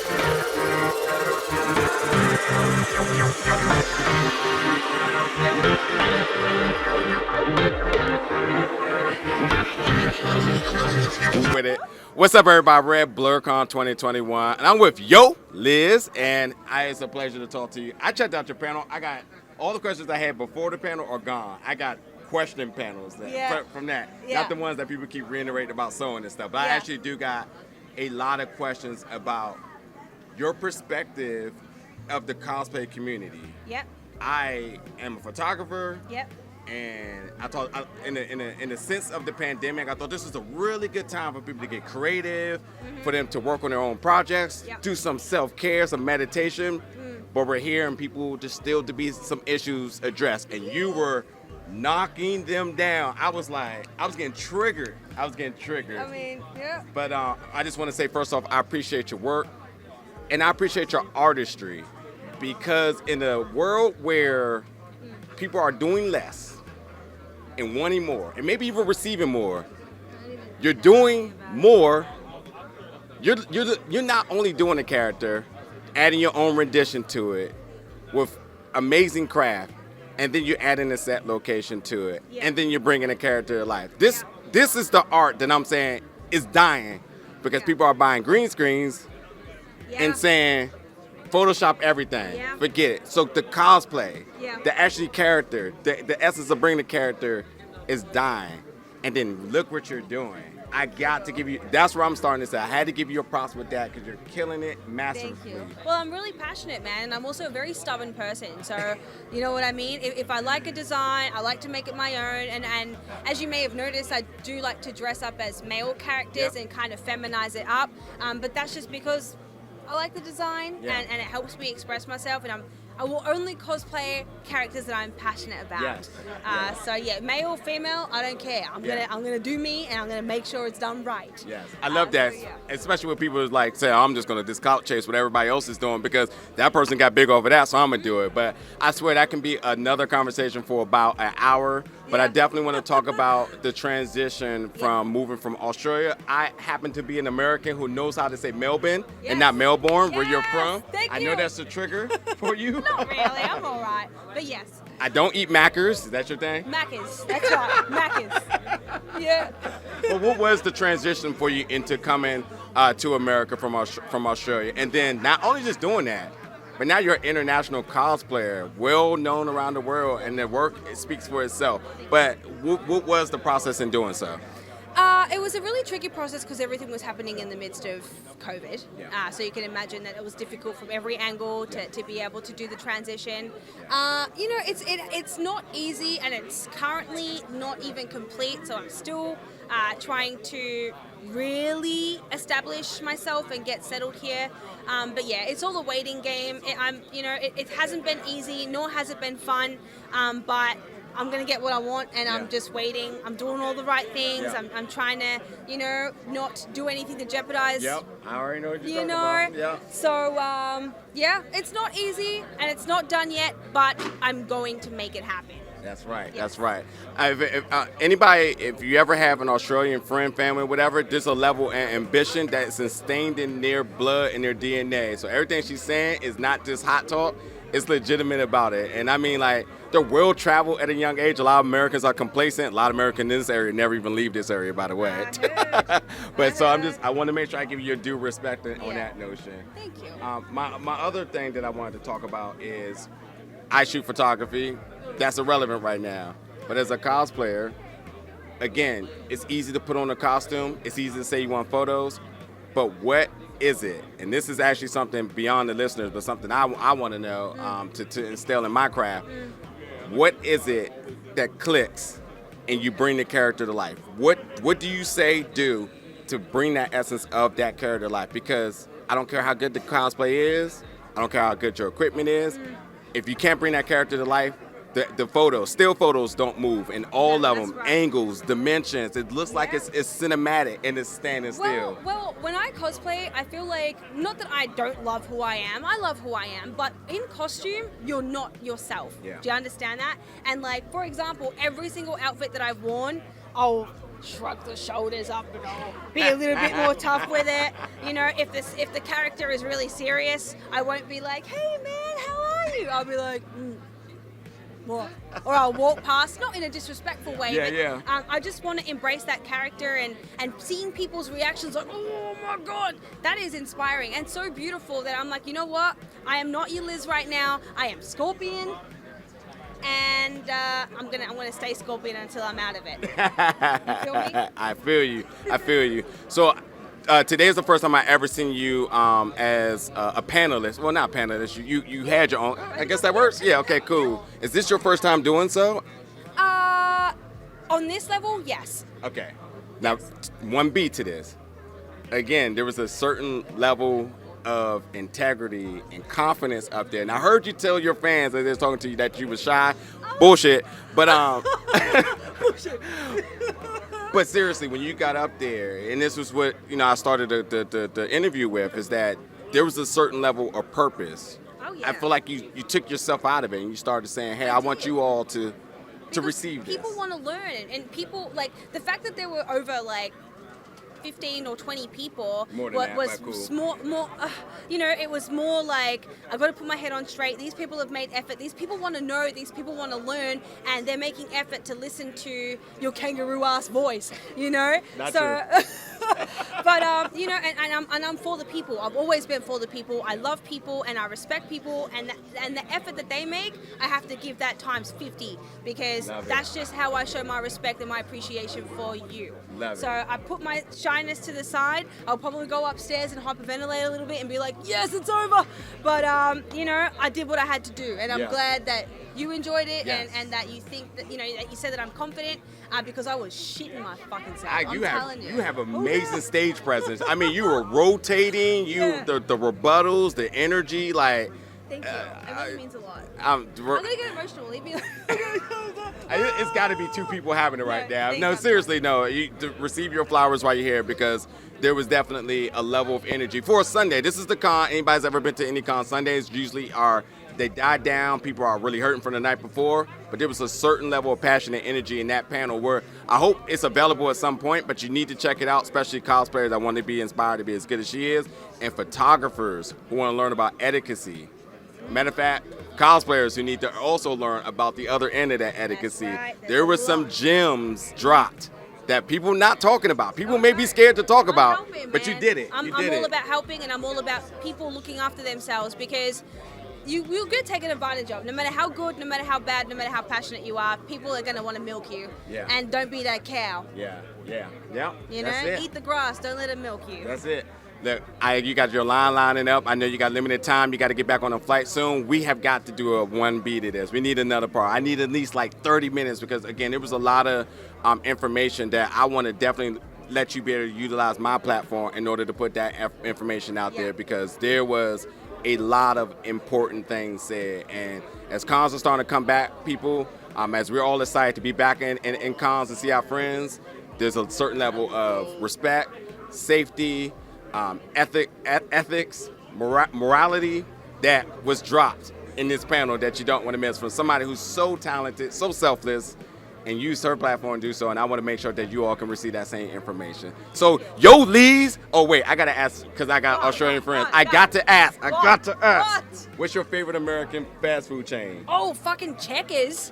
With it. What's up, everybody? Red Blerdcon 2021, and I'm with Liz, and it's a pleasure to talk to you. I checked out your panel. I got all the questions I had before the panel are gone. I got question panels from that, not the ones that people keep reiterating about sewing and stuff. But I actually do got a lot of questions about your perspective of the cosplay community. Yep. I am a photographer. Yep. And I thought, in the sense of the pandemic, I thought this was a really good time for people to get creative, for them to work on their own projects, do some self-care, some meditation. But we're hearing people just still to be some issues addressed, and you were knocking them down. I was getting triggered. I mean, yeah. But I just want to say, first off, I appreciate your work, and I appreciate your artistry, because in a world where people are doing less and wanting more, and maybe even receiving more, you're doing more. You're not only doing a character, adding your own rendition to it with amazing craft, and then you're adding a set location to it, and then you're bringing a character to life. This is the art that I'm saying is dying, because people are buying green screens and saying, Photoshop everything. Forget it. So the cosplay, the actual character, the essence of bringing the character is dying. And then look what you're doing. I got to give you, that's where I'm starting to say, I had to give you a props with that, because you're killing it masterfully. Thank you. Well, I'm really passionate, man, and I'm also a very stubborn person. So, you know what I mean? If I like a design, I like to make it my own. And as you may have noticed, I do like to dress up as male characters and kind of feminize it up. But that's just because I like the design, and it helps me express myself, and I will only cosplay characters that I'm passionate about. So male, female, I don't care. I'm gonna do me, and I'm gonna make sure it's done right. Yes, I love that, especially when people like say, I'm just gonna discount chase what everybody else is doing because that person got big over that, so I'm gonna do it. But I swear that can be another conversation for about an hour. But I definitely want to talk about the transition from moving from Australia. I happen to be an American who knows how to say Melbourne and not Melbourne, where you're from. Thank I you. know that's a trigger for you. Not really, I'm all right. But yes. I don't eat Maccas. Is that your thing? Maccas, that's right, Maccas. Yeah. But what was the transition for you into coming to America from Australia? And then not only just doing that, but now you're an international cosplayer, well known around the world, and the work speaks for itself. But what was the process in doing so? It was a really tricky process because everything was happening in the midst of COVID. So you can imagine that it was difficult from every angle to be able to do the transition. You know, it's not easy, and it's currently not even complete. So I'm still trying to really establish myself and get settled here. But yeah, it's all a waiting game. It hasn't been easy, nor has it been fun. But I'm going to get what I want, and I'm just waiting. I'm doing all the right things. I'm trying to, not do anything to jeopardize. Yep, I already know what you're talking about. Yeah. So, it's not easy, and it's not done yet, but I'm going to make it happen. That's right. That's right. If you ever have an Australian friend, family, whatever, there's a level of ambition that's instilled in their blood and their DNA. So everything she's saying is not just hot talk. It's legitimate about it. And I mean, like, the world travel at a young age. A lot of Americans are complacent. A lot of Americans in this area never even leave this area, by the way. But so I want to make sure I give you your due respect on that notion. Thank you. My other thing that I wanted to talk about is I shoot photography. That's irrelevant right now. But as a cosplayer, again, it's easy to put on a costume. It's easy to say you want photos. But what is it? And this is actually something beyond the listeners, but something I want to know to instill in my craft. What is it that clicks and you bring the character to life? What do you do to bring that essence of that character to life? Because I don't care how good the cosplay is. I don't care how good your equipment is. If you can't bring that character to life, the photos, still photos don't move, and all of them, angles, dimensions, it looks like it's cinematic and it's standing still. Well, when I cosplay, I feel like, not that I don't love who I am, I love who I am, but in costume, you're not yourself. Do you understand that? And like, for example, every single outfit that I've worn, I'll shrug the shoulders up and I'll be a little bit more tough with it. You know, if the character is really serious, I won't be like, hey man, how are you? I'll be like, what? Or I'll walk past, not in a disrespectful way, but I just want to embrace that character and seeing people's reactions like, oh my God, that is inspiring and so beautiful that I'm like, you know what? I am not Yeliz right now. I am Scorpion. And I'm gonna stay Scorpion until I'm out of it. You feel me? I feel you. So today is the first time I ever seen you as a panelist. Well, not panelist. You had your own. I guess that works. Yeah. Okay. Cool. Is this your first time doing so? On this level, yes. Okay. Now, 1B to this. Again, there was a certain level of integrity and confidence up there. And I heard you tell your fans as they're talking to you that you was shy. Bullshit. But Bullshit. but seriously, when you got up there, and this was what I started the interview with, is that there was a certain level of purpose. Oh yeah. I feel like you took yourself out of it and you started saying, hey, I want you all to receive this. People want to learn, and people like the fact that there were over like 15 or 20 people was more it was more like I got to put my head on straight. These people have made effort. These people want to know. These people want to learn, and they're making effort to listen to your kangaroo ass voice. Not true. But and I'm for the people. I've always been for the people. I love people and I respect people, and the effort that they make, I have to give that times 50 because that's just how I show my respect and my appreciation for you. So I put my shyness to the side. I'll probably go upstairs and hyperventilate a little bit and be like, yes, it's over. But I did what I had to do, and I'm glad that you enjoyed it, and that you think that that you said that I'm confident because I was shitting my fucking self. I'm telling you. You have amazing stage presence. I mean, you were rotating. The rebuttals, the energy, like. Thank you. It really means a lot. I'm gonna get emotional. Leave me. It's got to be two people having it right now. No, you. seriously, no. You receive your flowers while you're here because there was definitely a level of energy for a Sunday. This is the con. Anybody's ever been to any con? Sundays usually they die down. People are really hurting from the night before, but there was a certain level of passion and energy in that panel where I hope it's available at some point, but you need to check it out, especially cosplayers that want to be inspired to be as good as she is, and photographers who want to learn about etiquette. Matter of fact, cosplayers who need to also learn about the other end of that etiquette. Right. There were some gems dropped that people not talking about. People may be scared to talk about, but you did it. I'm all about helping, and I'm all about people looking after themselves because you'll get taken advantage of. No matter how good, no matter how bad, no matter how passionate you are, people are going to want to milk you. Yeah. And don't be that cow. Yeah. Eat the grass. Don't let them milk you. That's it. Look, you got your line lining up. I know you got limited time. You got to get back on a flight soon. We have got to do a 1B to this. We need another part. I need at least like 30 minutes because, again, there was a lot of information that I want to definitely let you be able to utilize my platform in order to put that information out there because there was a lot of important things said. And as cons are starting to come back, people, as we're all excited to be back in cons and see our friends, there's a certain level of respect, safety, ethics, morality that was dropped in this panel that you don't want to miss from somebody who's so talented, so selfless, and used her platform to do so. And I want to make sure that you all can receive that same information. So, Yeliz. Oh wait, I gotta ask because I got Australian friends. I got to ask. What's your favorite American fast food chain? Oh, fucking Checkers.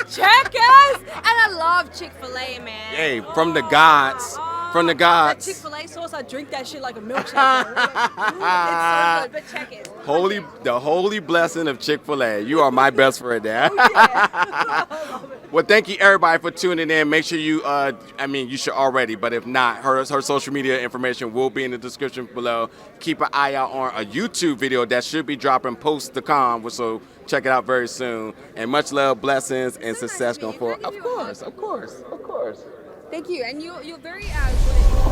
Checkers, and I love Chick-fil-A, man. Hey, from the gods. From the gods. That Chick-fil-A sauce, I drink that shit like a milkshake. It's so good, but Checkers. The holy blessing of Chick-fil-A. You are my best friend there. Well, thank you everybody for tuning in. Make sure you, you should already, but if not, her social media information will be in the description below. Keep an eye out on a YouTube video that should be dropping post the con, so check it out very soon. And much love, blessings, and success going forward. Of course. Thank you, and you're very good.